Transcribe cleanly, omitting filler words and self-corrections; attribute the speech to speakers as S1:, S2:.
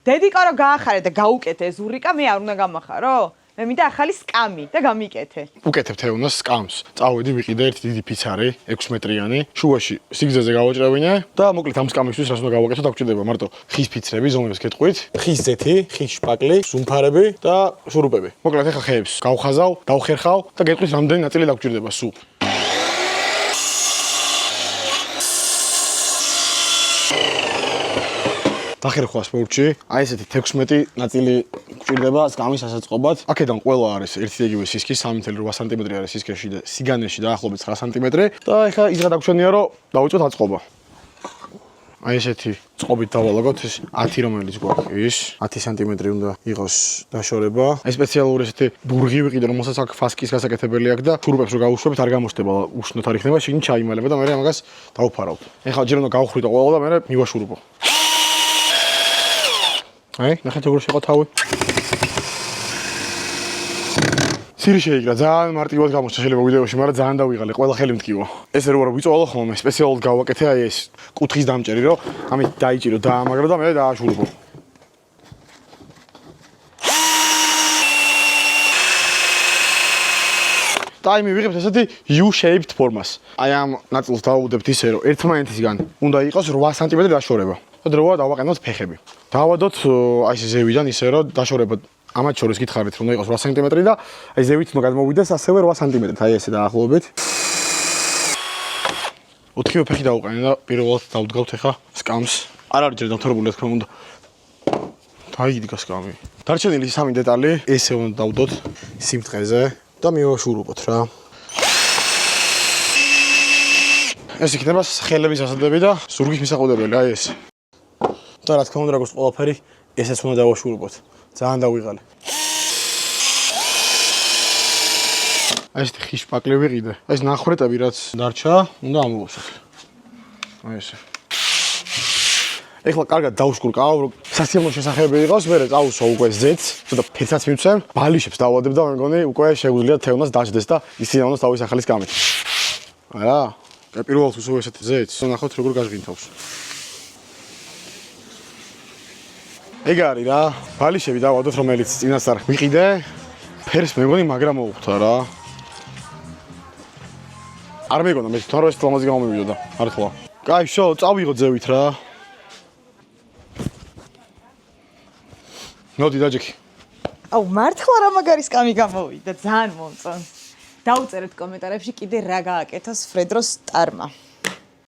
S1: დედიკო რომ გაახარე და გაუკეთე ეს ურიკა, მე არ უნდა გამახარო? მე მინდა ახალი სკამი და გამიკეთე.
S2: უკეთებ თეონას სკამს. წავედი ვიყიდე ერთი დიდი ფიცარი, 6 მეტრიანი. შუაში სიგრძეზე გავაჭრევინე და მოკლედ ამ სკამისთვის რას უნდა გავაკეთო, დაგჭირდება მარტო ხის ფიცრები, ზომებს გეტყვით, ხის ზეთი, ხის შპაკლი, ზუმფარები და შურუპები. მოკლედ ახლა ხეებს გავხაზავ, დავხერხავ და გეტყვით რამდენი ნაწილი დაგჭირდება სულ. დახერხვა სპორტში, აი ესეთი 16 ნაწილი გვჭირდება სკამის ასაწყობად. აქედან ყველა არის ერთი და იგივე სისქის 3.8 სანტიმეტრი არის სისქეში და სიგანეში დაახლოებით 9 სანტიმეტრი და ეხლა ის რა დაგვჩვენია რომ დავიწყოთ აწყობა. აი ესეთი წყობით დავალაგოთ ეს 10 რომელიც გვაქვს ის 10 სანტიმეტრი უნდა იყოს დაშორება. აი სპეციალური ესეთი ბურღი ვიყიდე რომელსაც აქ ფასკის გასაკეთებელი აქვს და შურუპებს რო გავუშვებთ არ გამოჩნდება უშნოდ არ იქნება შიგნით ჩაიმალება და მე ამას დავფარავთ. ეხლა ჯერ უნდა გავხრიტო ყველა და მე მივაშურუპო. აი, ნახეთ როგორ შეყო თავი. სირი შეიგრა, ძალიან მარტივად გამოჩნდა შეიძლება ვიდეოში, მაგრამ ძალიან დავიღალე, ყველა ხელი მткиვა. ეს რო ვიწვალო ხოლმე, სპეციალურად გავაკეთე აი ეს კუთხის დამჭერი, რომ ამით დაიჭირო, დაამაგრო და მე დააშურუპო. და აი მივიღებთ ესეთი U-shaped ფორმას. აი ამ ნაწილს დავუდებთ ისე, რომ ერთმანეთისგან უნდა იყოს 8 სანტიმეტრი დაშორება. და დროა დავაყენოთ ფეხები. დავადოთ აი ეს ზევიდან ისე რომ დაშორება ამათ შორის გითხარით რომ უნდა იყოს 8 სანტიმეტრი და აი ზევით უნდა გადმოვიდეს ასევე 8 სანტიმეტრი. აი ესე დაახლოებით. 4 ფეხი დავუყენე და პირველად დავდგავთ ახლა სკამს. არ არის ჯერ დამთავრებული რა თქმა უნდა. დაიდგა სკამი. დარჩენილი 3 დეტალი ესე უნდა დავდოთ სიმტყეზე და მივაშურუპოთ რა. ეს იქნება ხელების ასადები და ზურგის მისაყუდებელი აი ეს. და რა თქმა უნდა როგორც ყველაფერი ესეც უნდა დავაშურუპოთ. ძალიან დავიღალე. აი ეს ხის შპაკლი ვიყიდე. ეს ნახრეტები რაც დარჩა, უნდა ამოვასოთ. აი ესე. ეხლა კარგად დავშკურკავ, რომ სასიამოვნო შესახებები იყოს, მერე წავუსვა უკვე ზეთს, ცოტა ფერცაც მივცემ, ბალიშებს დავადებ და მე მგონი უკვე შეგვიძლია თეონას დაждდეს და ისინი თავის ახალი სკამით. არა? აი პირველად უსვევ ესეთ ზეთს, ნახოთ როგორ გაჟღინთავს. ეგ არის რა, ბალიშები დავადოთ, რომელიც წინასწარ ვიყიდე. ფერს მე მგონი მაგრა მოუხდა რა. არ მეგონა მე თვითონ ეს ლამაზი გამომივიდოდა, მართლა. კაი, შო, წავიღო ძევით რა. ნოდი დაჯექი.
S1: აუ, მართლა რა მაგარი სკამი გამოვიდა, ძალიან მომწონს. დაუწერეთ კომენტარებში კიდე რა გააკეთოს ფრედროს სტარმა.